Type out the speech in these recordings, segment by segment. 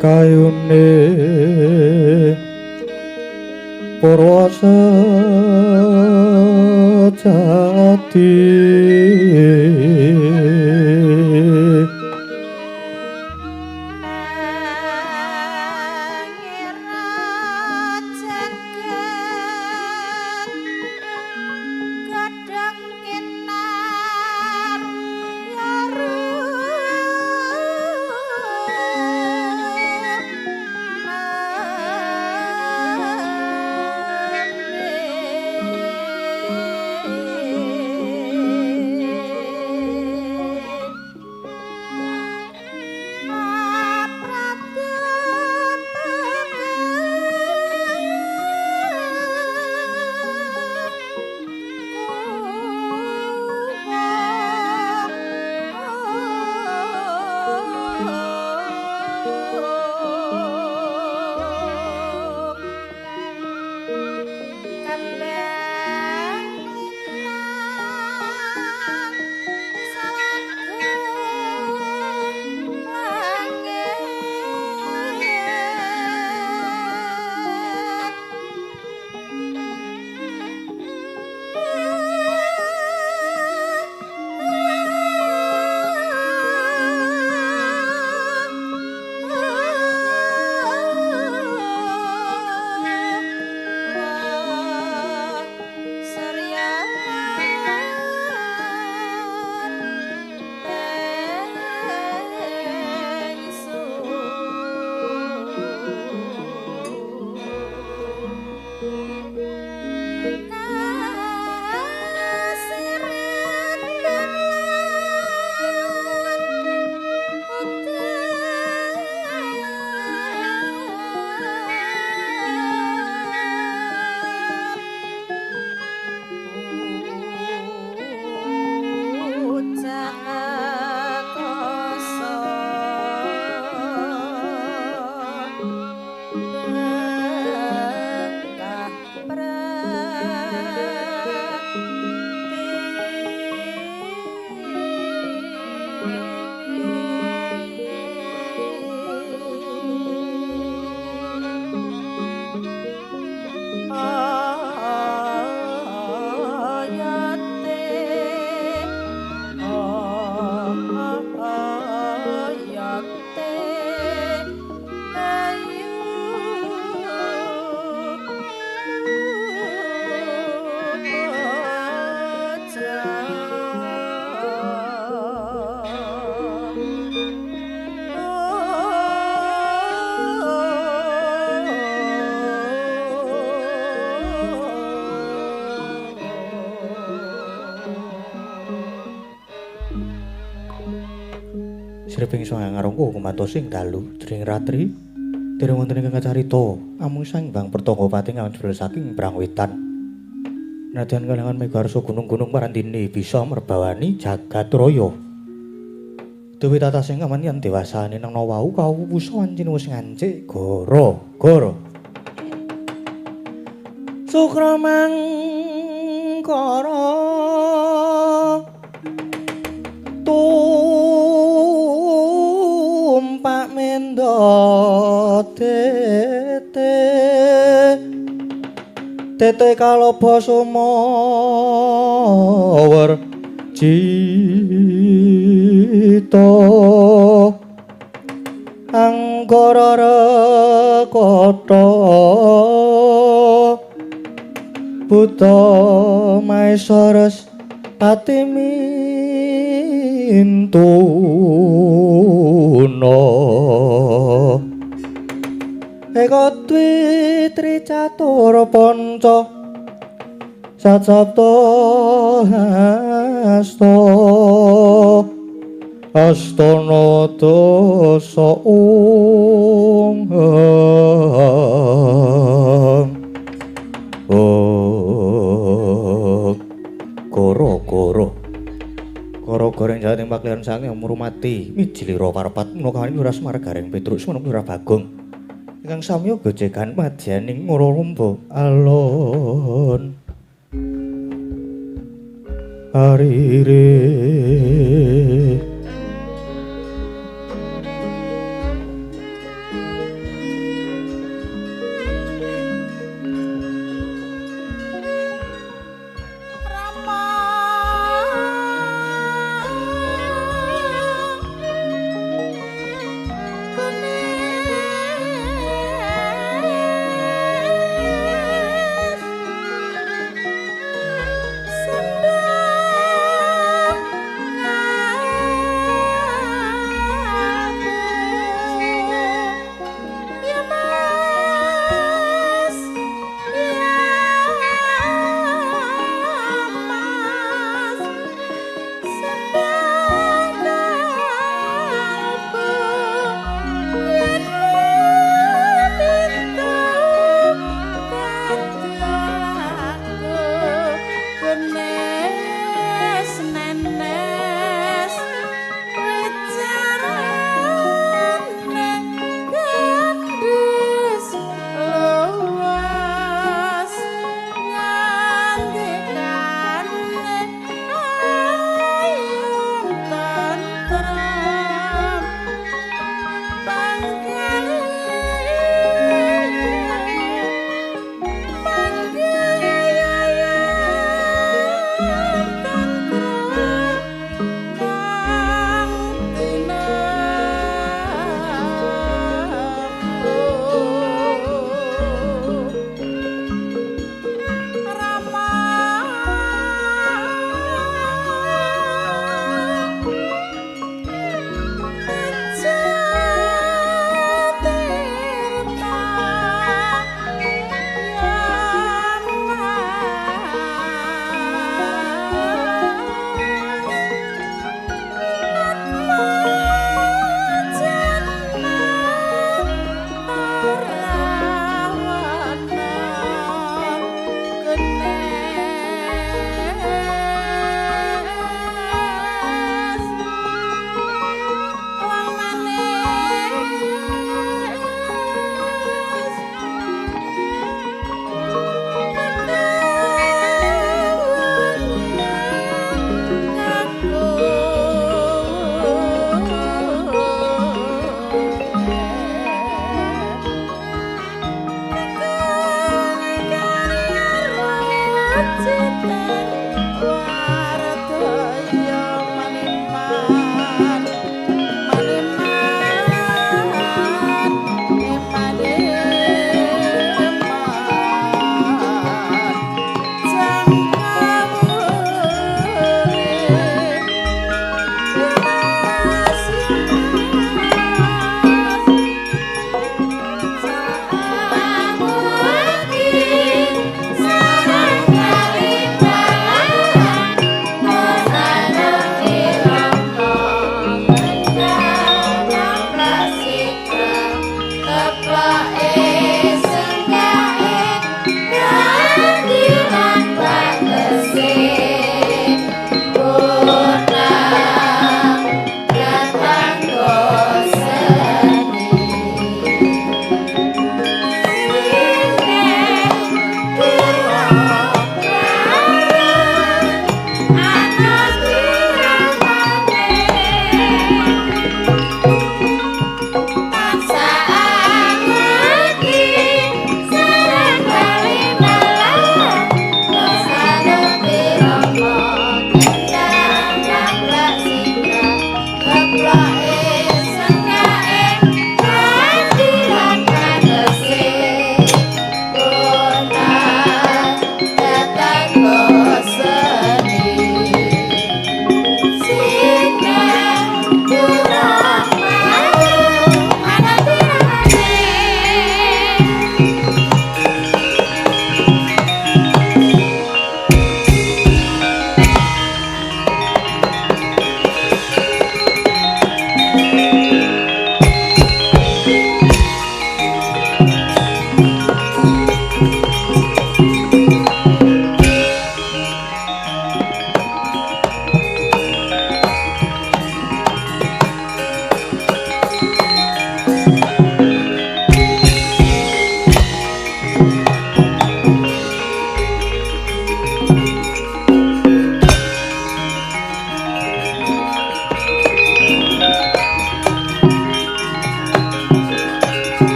kayune Purwasa jati Sreping sang ngarungku kumantos ing dalu jering ratri dereng wonten ingkang kacarita amung sang Bang Pertangga Pati ngawan jebul saking Brangwetan nadyan kalangan megarsa gunung-gunung marandini bisa merbawani jagat raya dewe tata sing aman yen dewasane nang wau kawusa wancine wis ngancik gara-gara Sukramangkara Pak mendo tete kaloba sumawar cita anggara rekata buta maeswaras patimintuna eka dwi tricatur panca sacapta astana dasa koro goreng jating paklian sange murmati mijilira parapat menokani nuras margaring Petrus menung nurah Bagong ingkang samya gojegan madyaning ngorombo alon arire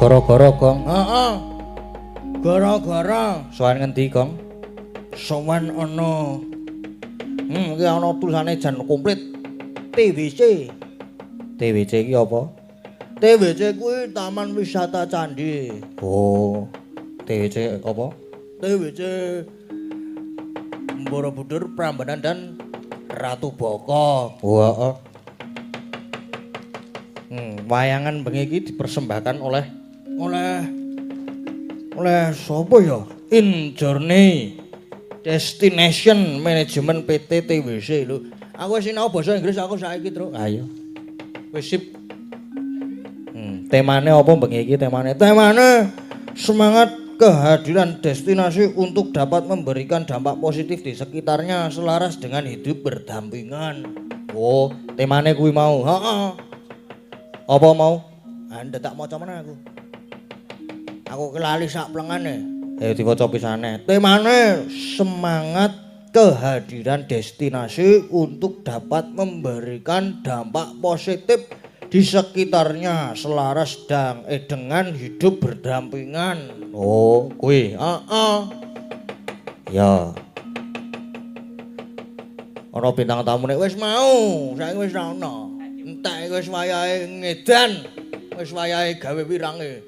Gara-gara Gong. Heeh. Gara-gara Sowan ngendi Gong? sowan ana iki ana tulisane jan komplit TWC. TWC iki apa? TWC kuwi Taman Wisata Candi. Oh. TWC apa? TWC Borobudur Prambanan dan Ratu Boko. Oh, heeh. Wayangan bengi iki dipersembahkan oleh sapa ya? In Journey Destination Management PT TWC lho. Aku wis sinau basa Inggris aku saiki, Truk. Ayo. Wis sip. Temane apa bengi iki temane? Temane semangat kehadiran destinasi untuk dapat memberikan dampak positif di sekitarnya selaras dengan hidup berdampingan. Oh, temane kuwi mau. Heeh. Apa mau? Anda tak maca meneh aku. Aku kelali sak plengane. Ayo diwaca pisane. Temane semangat kehadiran destinasi untuk dapat memberikan dampak positif di sekitarnya selaras dengan hidup berdampingan. Oh, kuwi. Heeh. Ya. Ana bintang tamu nek wis mau, saiki wis ra ono. Entek wis wayahe ngedan. Wis wayahe gawe wirange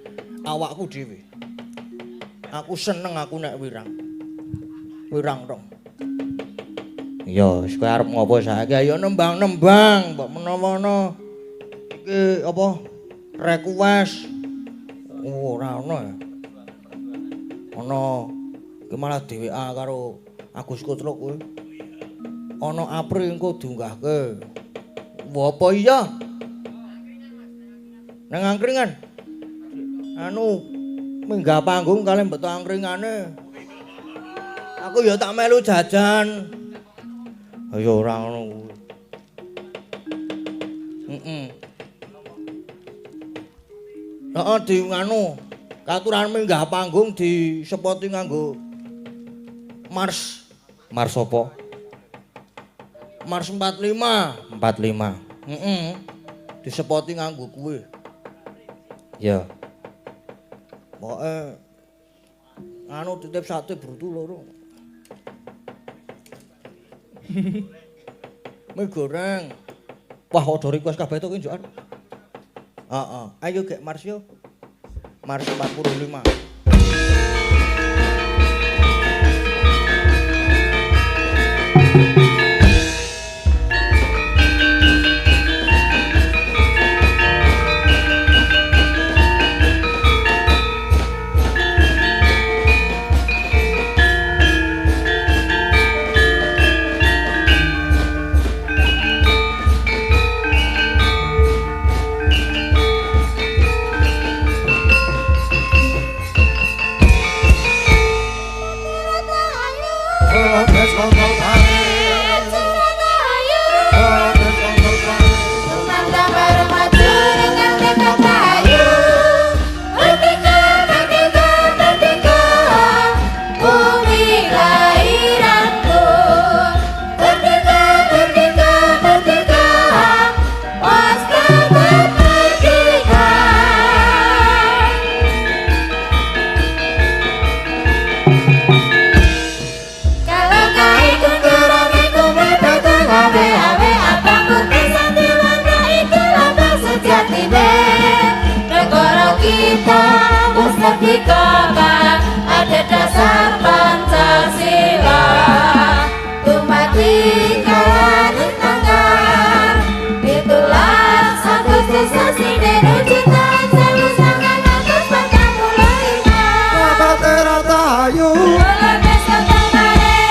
awakku dhewe. Aku seneng aku nek wirang. Wirang dong. Ya, wis kowe arep ngopo saiki? Ayo nembang-nembang, mbok menawa iki apa? Request. Oh, ora ono ya. Ono iki malah DWA karo Agus Kutluk kuwi. Ono April engko diunggahke. Wah, apa iya? Nang angkringan. Anu minggah panggung kalian beto angkringane. Aku ya tak melu jajan. Ayo ora ngono. Heeh, di nganu. Katuran minggah panggung di sepoti nganggo Mars. Mars apa? Mars 45. 45. Di sepoti nganggo kuwi. Ya. Pokoke anu titip sate brutu loro. Mie goreng. Wah, order request kabeh to ki njokan. Heeh. Ayo gek Mars yo. Mars 45.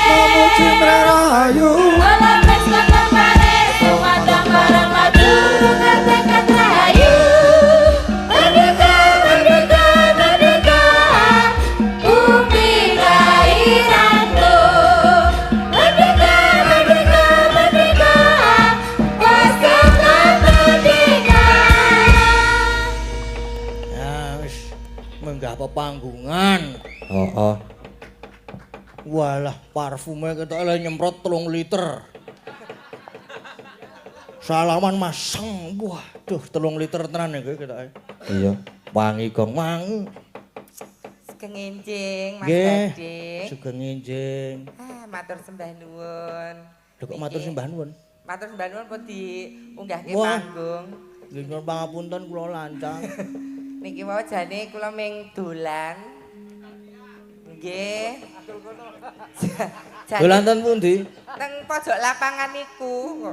Memuji Merayu, Sumandang bareng munggah pepanggungan. Heeh. Walah, parfume ketok le nyemprot 3 liter. Salaman masang. Waduh, 3 liter tenan iki ketoke. Iya, wangi gong Wangi. Sugeng enjing Mas Nggih. Gading. Sugeng enjing. Matur sembah nuwun. Lho kok matur sembah nuwun. Matur sembah nuwun pun diunggahke Wah. panggung. Nggih nyuwun pangapunten kula lancang. Niki mau jane kula ming dolan. Nggih. Dolan ten pundi? Teng pojok lapangan niku.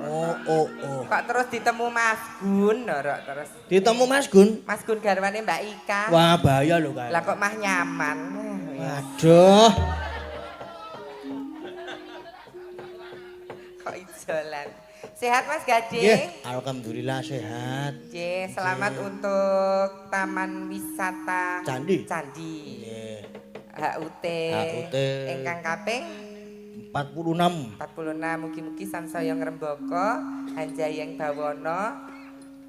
Oh. Kok terus ditemu Mas Gun, ora terus. Ditemu Mas Gun. Mas Gun garwane Mbak Ika. Wah, bahaya lho kae. Lah kok mah nyaman. Waduh. Kok ijolan. Sehat Mas Gading? Nggih, alhamdulillah sehat. Nggih, selamat untuk Taman Wisata Candi. Candi. Nggih. HUT. HUT. Ingkang kaping 46. 46 mugi-mugi sansaya ngrembaka Hanjayeng Bawana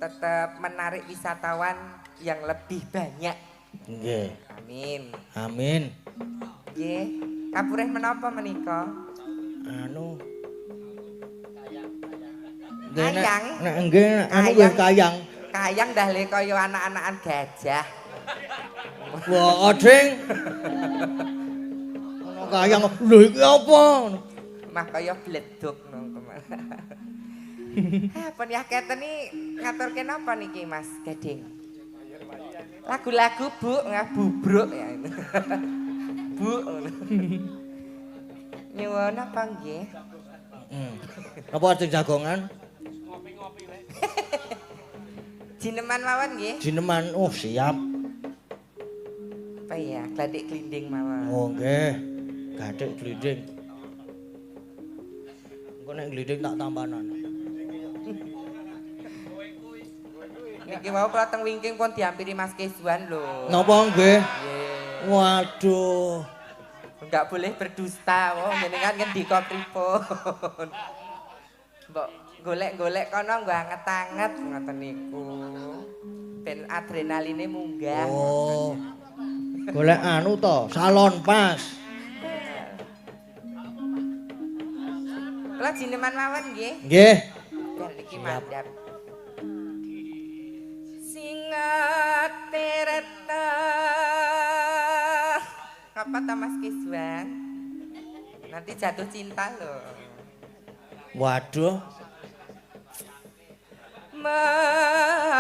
tetap menarik wisatawan yang lebih banyak. Nggih. Amin. Amin. Nggih. Kapurih menapa menika? Anu. Kayang. Nek nggih anu nggih kayang. Kayang dah le kaya anak-anakan gajah. Wah, Ding. Ono kayang. Lho iki apa? Mah kaya bleduk nang kemana. Pun ya keten iki ngaturke napa niki Mas Gading? Lagu-lagu Bu ngabubruk ya. Bu. Nyuwun apa nggih? Apa ajeng jagongan? Jineman mawon nggih. Jineman. Oh, siap. Apa ya? Gladik glinding mawon. Oh, nggih. Gathik glinding. Engko nek glinding tak tampanan. Niki wau kula teng wingking pun diampiri Mas Keswan lho. Napa nggih? Nggih. Waduh. Enggak boleh berdusta, wong jenengan ngendika pripun. Mbok golek-golek kono nggo anget-anget ngoten niku. Ben adrenaline munggah. Oh. Golek anu to, salon pas. Kula jineman mawon nggih. Nggih. Ben iki Siap. mandhap. Singa tereta. Apa ta Mas Kiswan? Nanti jatuh cinta loh. Waduh. Mangsa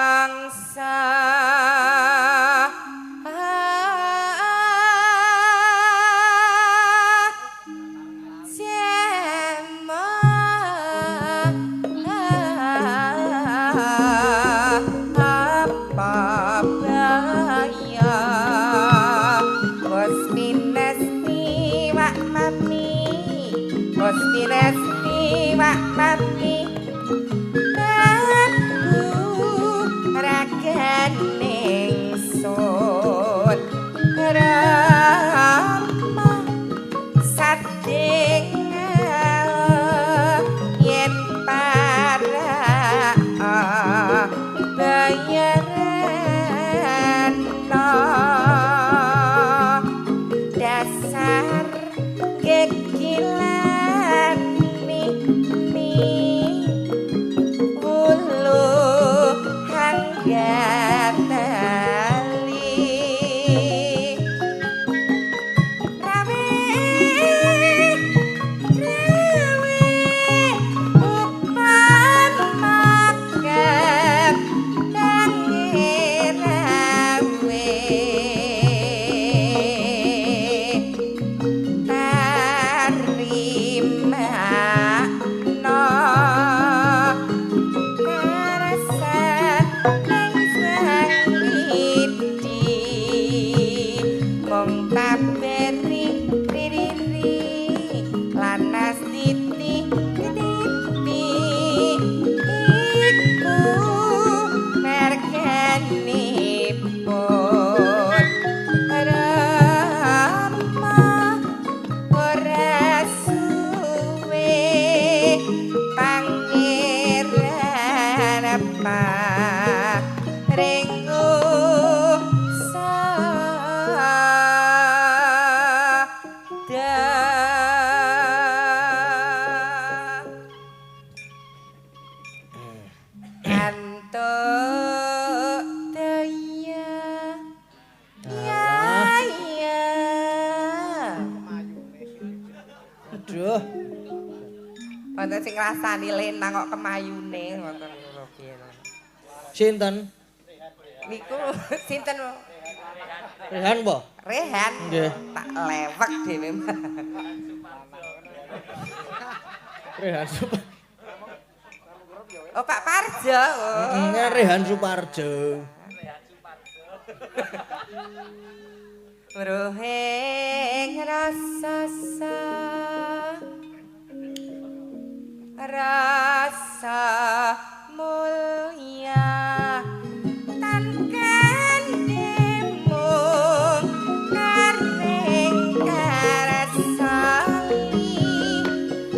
ngantuk daya. Alah. Ya. Aduh. Wonten sing ngrasani lenang kok kemayune wonten kula piye. Sinten? Niku sinten? Rehan po? Rehan. Nggih. Tak lewek dhewe. Rehan Suparjo. Oh, Pak Parjo. Oh. Rehan Suparjo. Rohing rasa mulya tan kandemung karning karasali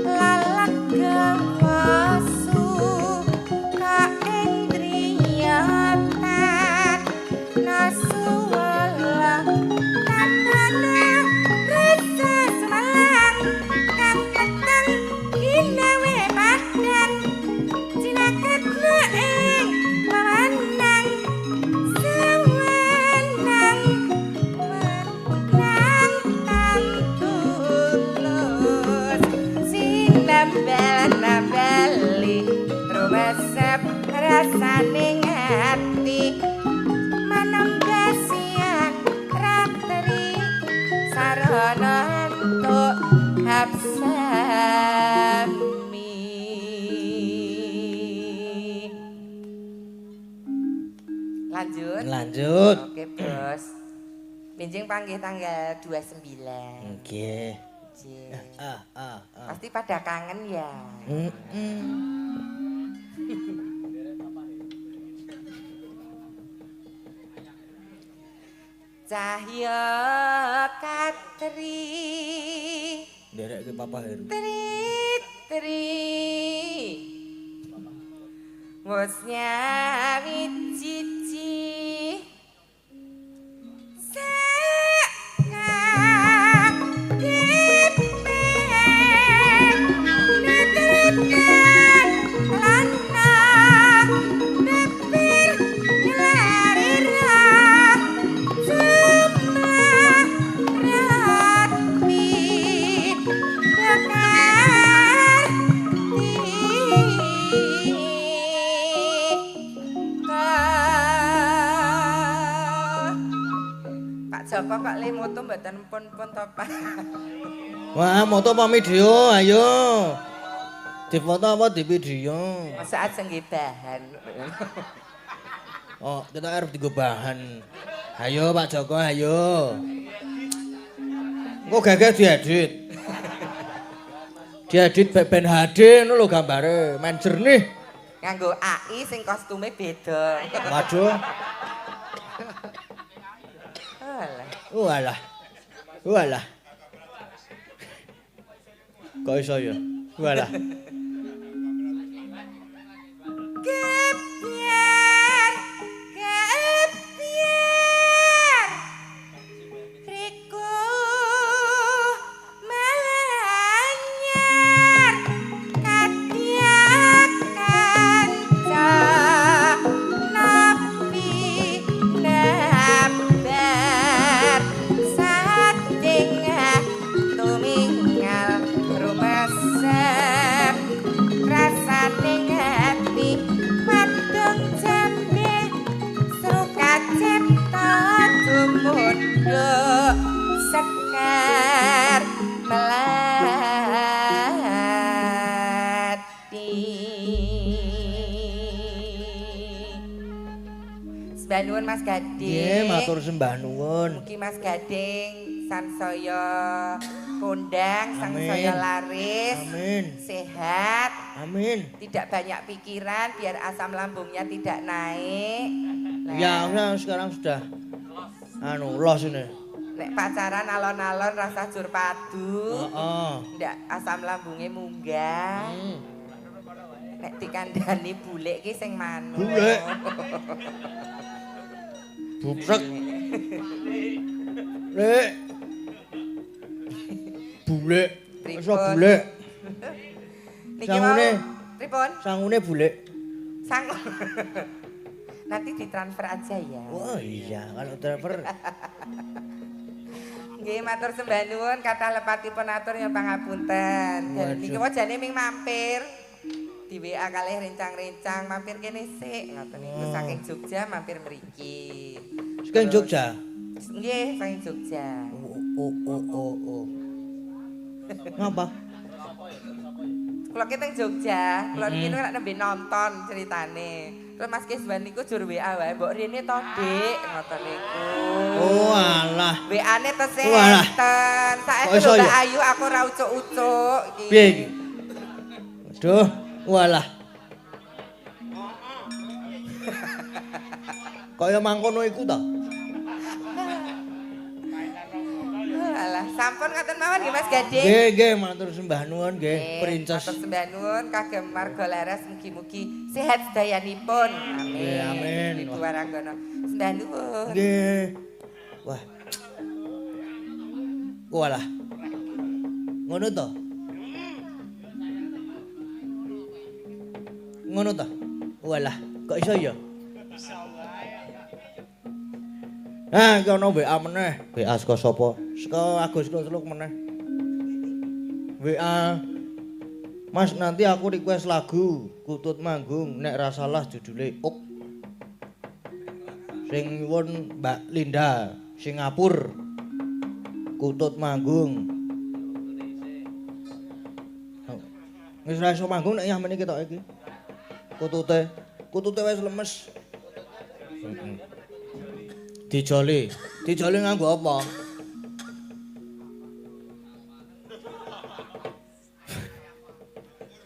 lalagawasu kaendriyatan nasuwala tanana rasa semalang kang keteng ginawe padan cinaketna ing pawanang sewenang menang kang tulus sinambel-nambeli rumesep rasaning hati manembah siang ratri sarana entuk hapsami. Lanjut. Oke, Bos. Benjing panggih tanggal 29. Nggih. Nggih. Ah. Pasti pada kangen ya. Cahya katri Nderek ke Papa Heru. tri wis nyawi cici Joko kok le moto mboten pun to, Pak. Wah, moto apa video? Ayo. Difoto apa di video? Masa ajeng nggih bahan. Oh, kita arep digo bahan. Ayo Pak Joko, ayo. Engko gagah diedit. Diedit ben HD ngono lho gambare, men jernih. Nganggo AI sing kostume beda. Waduh. Alah. Walah. Kok iso ya? Walah. Kepiar. Riku melanyar kadya kanca nabi nabar sating tumingal rumesep rasaning hati padung jambe suka cipta tumundo sekar melati. Sembah nuwun Mas Gading. Nggih, matur sembah nuwun. Mugi Mas Gading sansaya kondang, sansaya Amin. laris, Amin. sehat, Amin. tidak banyak pikiran, biar asam lambungnya tidak naik. Nah, Ya, sekarang sudah los ini. nek pacaran alon-alon rasa jur padu, Heeh. ndak asam lambungnya munggah. Nek dikandani bulik ki sing manuk. Bulik. Bubrek. Lek. Bulik. Iso Pripun? bulik. Niki Sangune. mau pripun? Sangune bulik. Sang. Nanti ditransfer aja ya. Oh iya, kalau driver. Nggih, matur sembah nuwun kathah lepatipun atur ya pangapunten. Dan niki wajane ming mampir. Di WA kalih rencang-rencang mampir kene sik ngoten niku saking Jogja mampir mriki. Saking Jogja. Nggih, saking Jogja. Oh. Ngapa? Kula ki teng Jogja, kula niki nek nembe nonton ceritane. Terus Mas Kisban niku jur WA wae, mbok rene to, Dik, ngoten niku. Oh alah. WA-ne tesih Walah. enten. Saiki Kok iso lho Mbak ya? Ayu aku ora ucuk-ucuk iki. Piye iki? Aduh, walah. Kaya mangkono iku ta? Alah, sampun ngaten mawon nggih Mas Gading. Nggih, matur sembah nuwun nggih, Princess. Matur sembah nuwun kagem marga leres mugi-mugi sehat sedayanipun. Amin. Nggih, amin. Ibu Waranggana. Sembah nuwun. Nggih. Wah. Walah. Ngono to? Ngono to? Walah, kok iso ya? Ah, iki ana WA meneh. WA saka sapa? Saka Agus Kusluk meneh. WA. Mas, nanti aku request lagu Kutut Manggung nek ra salah judule Uk. Sing nyuwun Mbak Linda Singapura. Kutut Manggung. Wis ra iso manggung nek yamene ketok iki. Kutute wis lemes. Dijoli nganggo apa?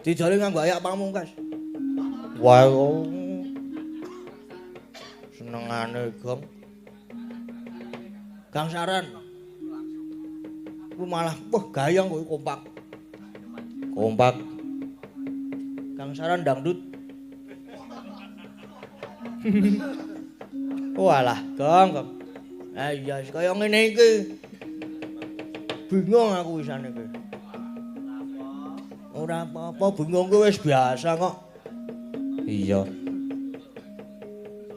Dijoli nganggo ayak pamungkas. Wah, Senengane Gong. Gangsaran. Ku malah gayang kuwi kompak. kompak. Gangsaran dangdut. Walah, Gong. Ah iya, kaya ngene iki. Bingung aku wisane iki. Ora apa-apa, bingung ku wis biasa kok. iya.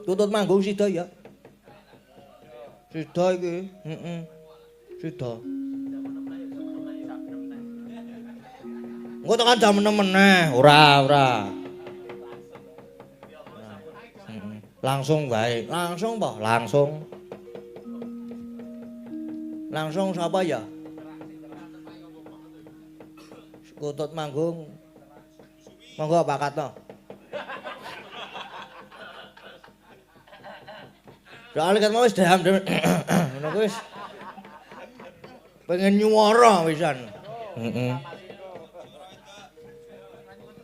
Kutut Manggung sida ya. Sida iki, heeh. Sida. Engko tekan jam 6 meneh, ora. Langsung bae. Langsung po, Langsung. Langsung sapa ya? Kutut Manggung. Monggo pakatno. Soale kan mau wis daham ngono kuwi wis pengen nyuwara wisan. Heeh.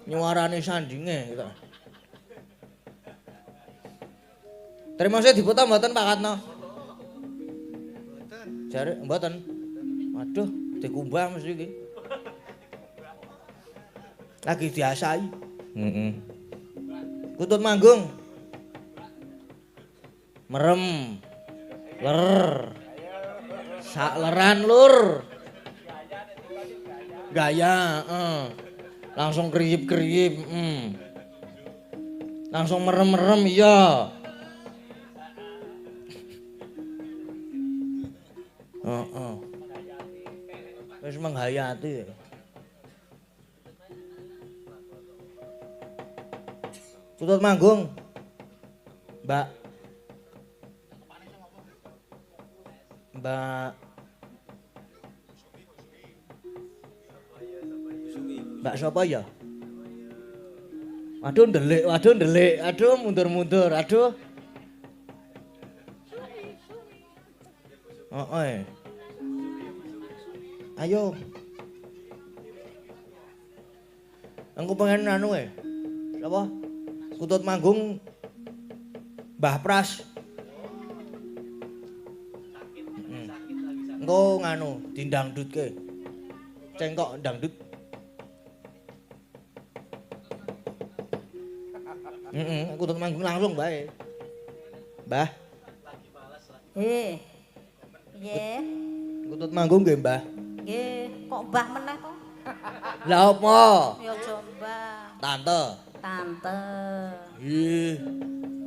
Nyuarane sandinge gitu. Terima kasih diputar mboten Pak Katno? Jare mboten. Waduh, dikumbah mesti iki. Lagi diasai. Heeh. Kutut Manggung. Merem. Ler. Sak leran lur. Gaya, langsung kriip-kriip, Langsung merem-merem iya. Wis menghayati. Kutut Manggung. Mbak sapa ya? Aduh ndelik, aduh mundur-mundur, aduh. Heeh. Ayo. Engko pengen anu Sapa? Kutut Manggung Mbah Pras. Engko nganu dindangdutke. Cengkok dangdut. Kutut Manggung langsung bae. Mbah. Nggih. Kutut Manggung nggih, Mbah. Nggih, kok Mbah meneh to? Lah apa? Ya aja Mbah. Tante. Tante. Ih,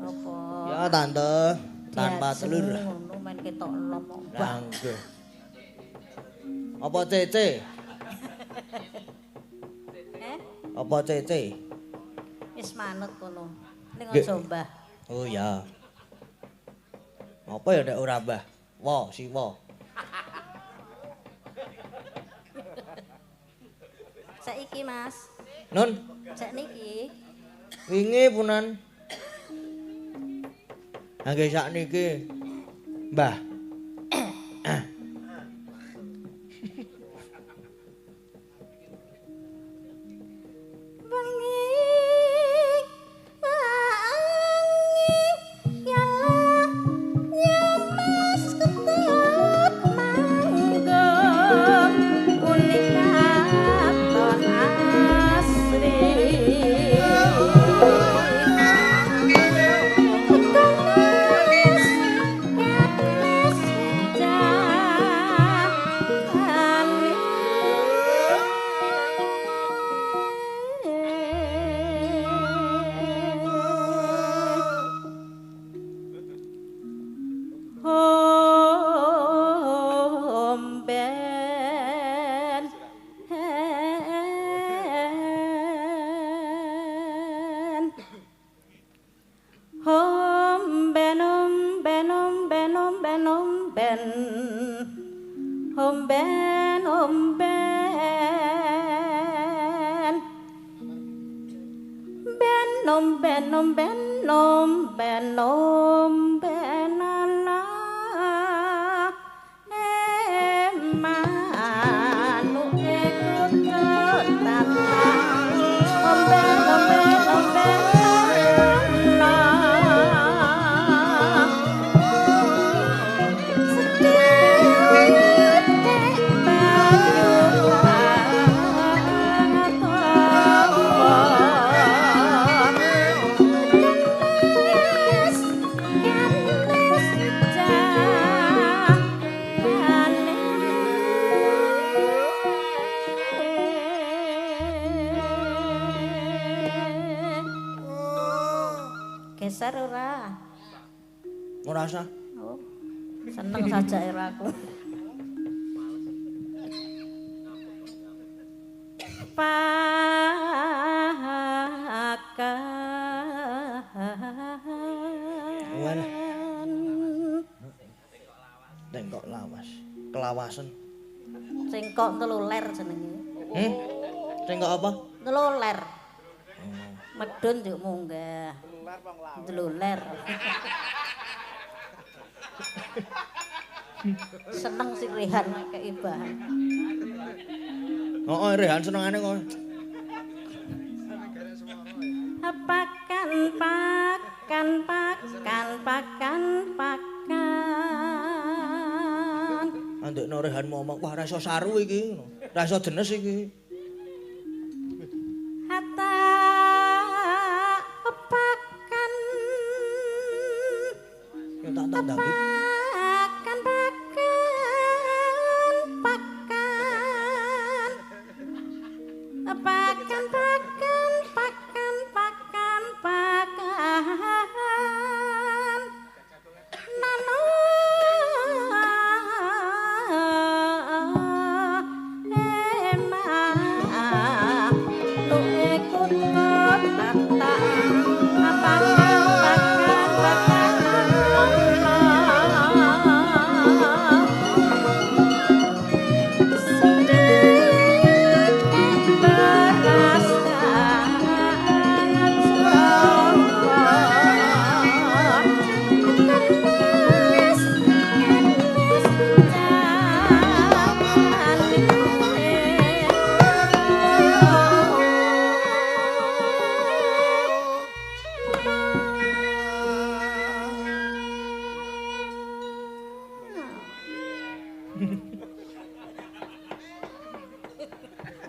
Apa? ya tante, tanpa telur. Ngono men ketok lom kok. Lah nggih. Apa Cece? Apa Cece? Wis manut kono. Ning Nggih. aja mbah. Oh ya. Apa ya nek ora Mbah? Wo, siwa. Saiki Mas. Nun, Sak niki. wingi punan. Nggih sakniki. Mbah. Geser ora? Ora usah. Oh. Seneng saja aku. Tengkok lawas. Kelawasan. Cengkok teluler jenenge. Tengkok apa? Teluler. Medun juk munggah. Teluler. Seneng sih Rehan keibahan. Oh, Rehan senengane kok. Pakan. Andekno Rehan ngomong, wah ra iso saru iki, ra iso jenes iki. Hatta pakan. Ya tak tandangi.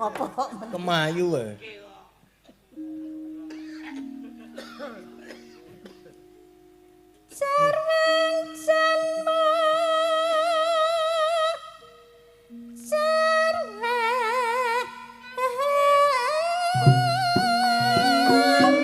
Apa? Kemayu wae. Sarwang janma sarwang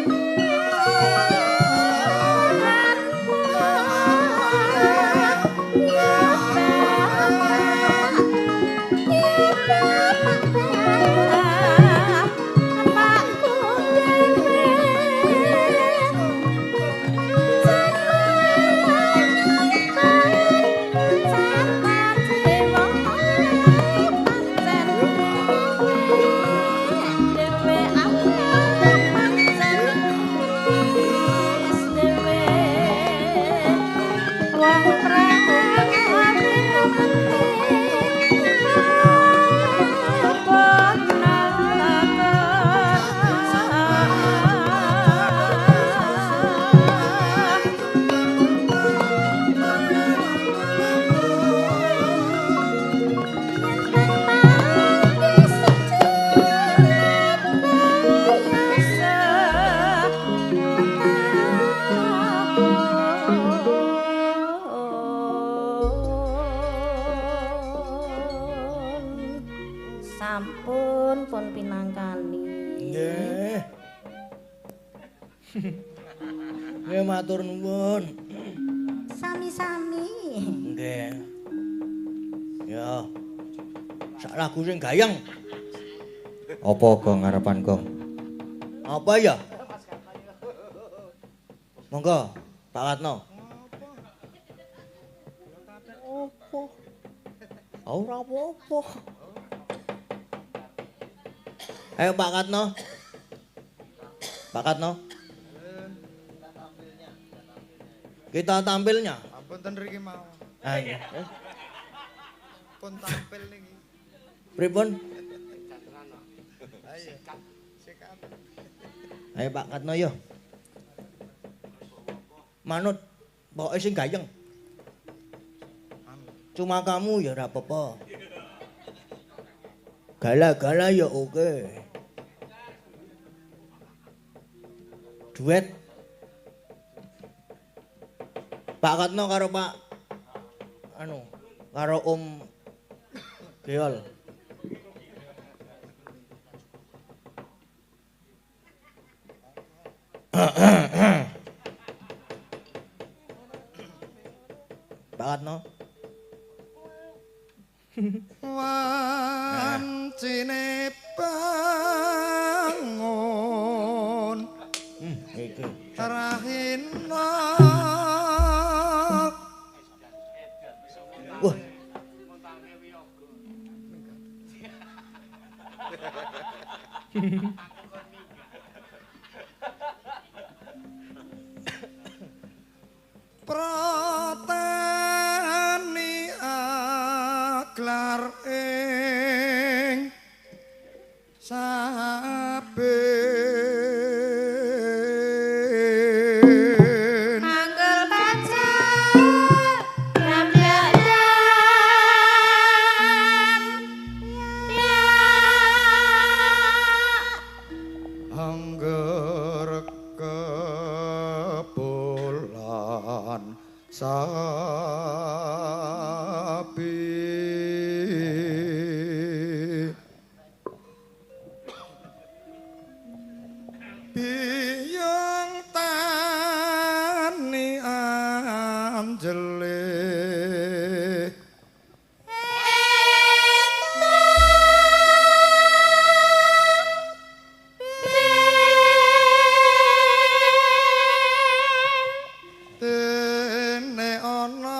Nggih matur nuwun. Sami-sami. Nggih. Ya. Sak lagu sing gayeng. Apa Gong ngarepan Gong? Apa ya? Monggo, Pak Katno. Apa? Ora apa-apa. Ayo Pak Katno. Pak Katno. Kita tampilnya. Ampun ten riki mau. Ah, nggih. Pun tampil niki. Pripun? Ayo. Sikat. Ayo Pak Katno yo. Manut, pokoknya sing gayeng. Cuma kamu ya ora apa-apa. Gala-gala ya oke. Duet. Pak Katno karo Pak karo Om Geol. Pak Katno. Wancine bangun Iki. rahina. Wah. Protani aklar ing saben Manggel kaca ramyadan ya angger kebulan sapi biyong tani anjele dene ana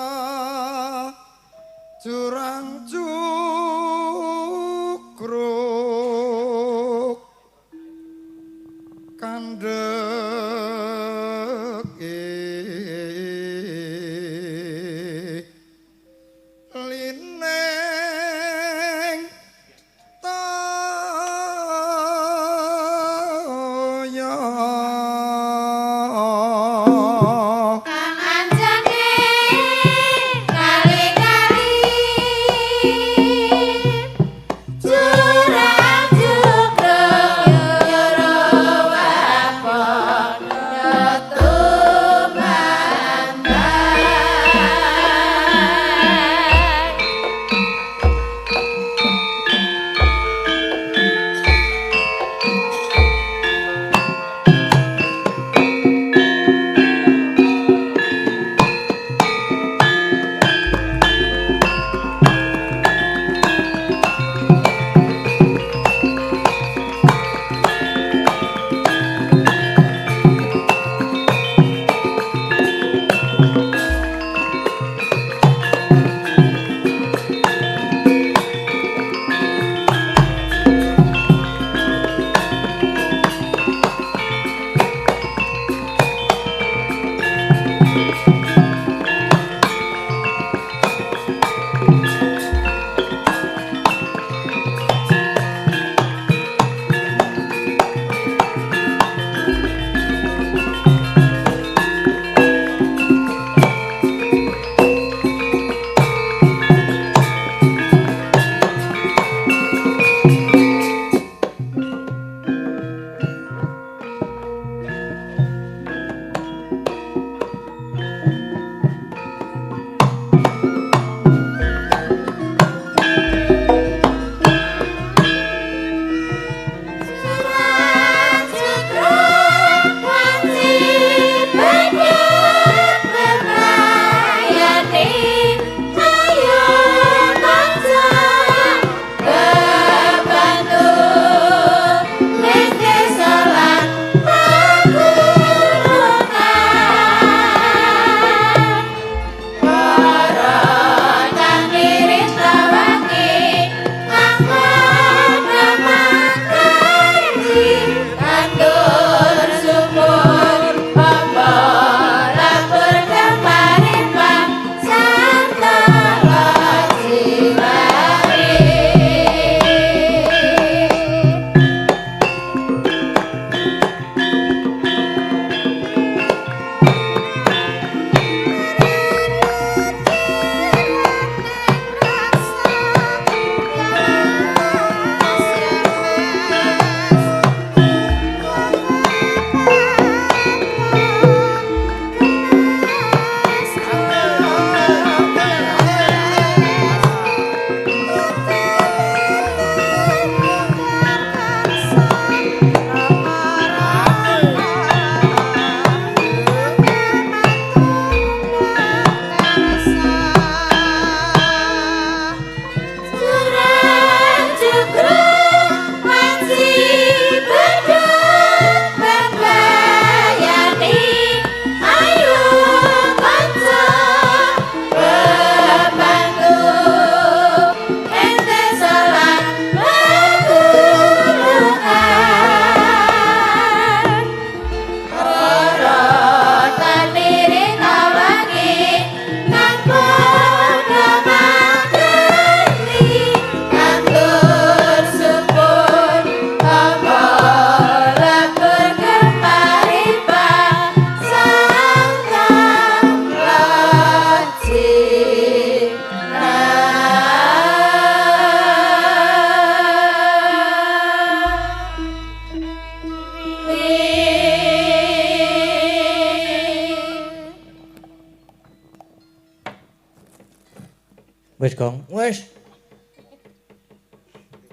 Wis, Gong. Wis.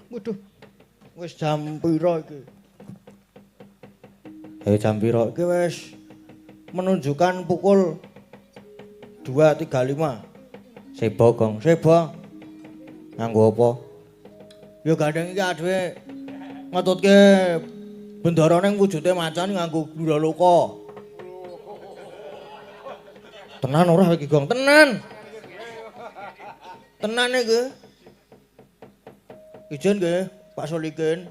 Waduh. Wis jam pira iki? Jam pira? Iki wis menunjukkan pukul 2.35. Sebo, Gong. Seba. Nganggo apa? Ya gandeng iki adewe ngetutke bendara ning wujude macan nganggo Guraloka. Tenan ora iki, Gong? Tenan. Tenan iki. Ijen nggih, Pak Solikin.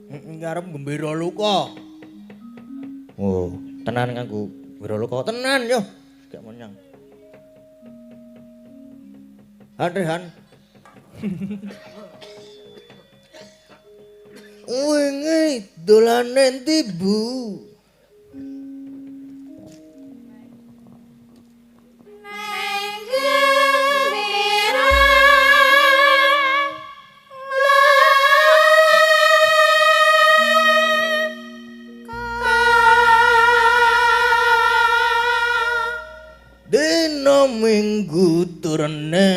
Ngarep gembira luka. Oh, tenan nganggo Wiraloka. Tenan yo. Gak menyang. Han. Wingi dolane endi, Bu? Dino minggu turene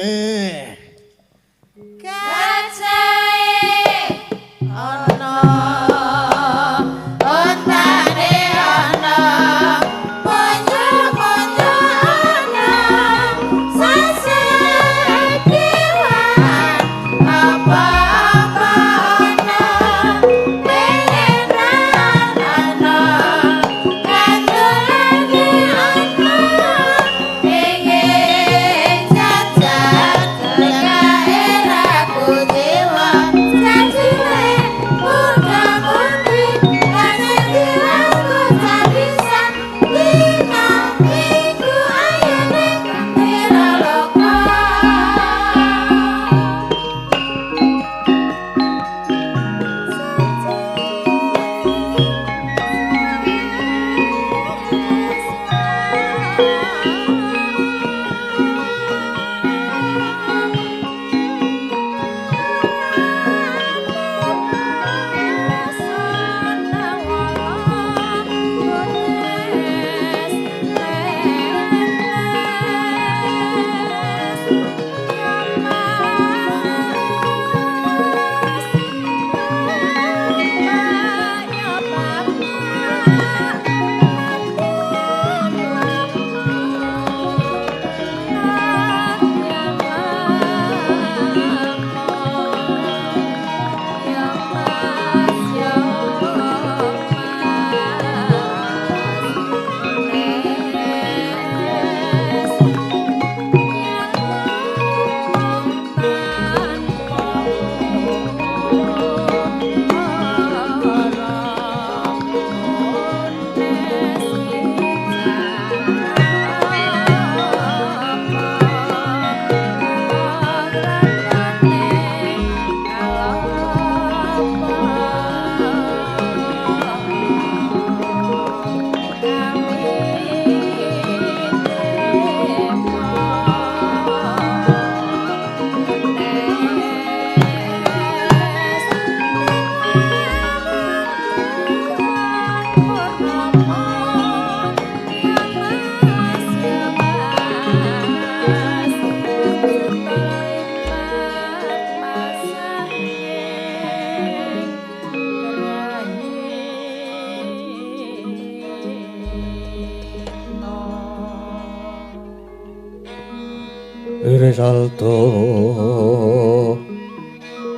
Salto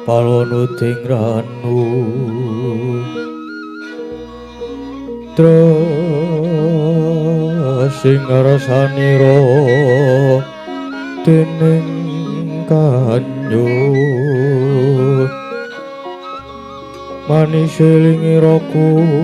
palonuting ranu sing ngrasanira dening kanyo manis elingira Gusti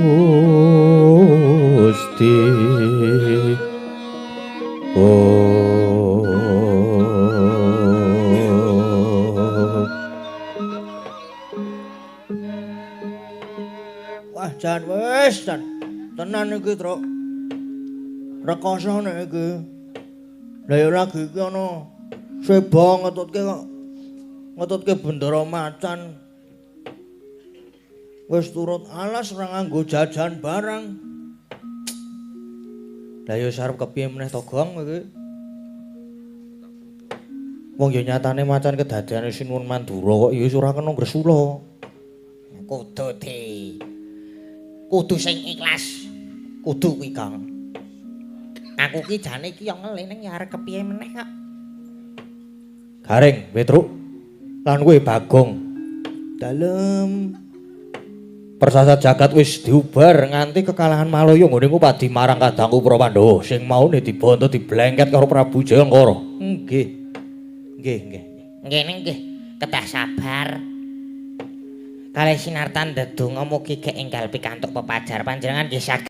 Jan wis jan. Tenan iki, Truk. Rekoso nek iki. Lah ya lagi iki ana seba ngetutke bendera macan. Wis turut alas ora nganggo jajan barang. Lah ya sarep kepiye meneh to, Gong iki? Wong ya nyatane macan kedadiane Sinuwun Mandura kok ya wis ora kena gresula. Kudu sing ikhlas. Kudu kuwi, Kang. Aku ki jane iki yo ngeling ya arep kepiye meneh kok. Garing, Petruk. Lan kowe Bagong. Dalem. Persasat jagat wis diubar nganti kekalahan Malaya nggone ngupadi marang kadangku para Pandhawa sing maune dibantu diblengket karo Prabu Jayangkara. Nggih. Nggih. Nggih, kedah sabar. Kalih sinartan ndedonga mugi gek enggal pikantuk pepajar panjenengan nggih saged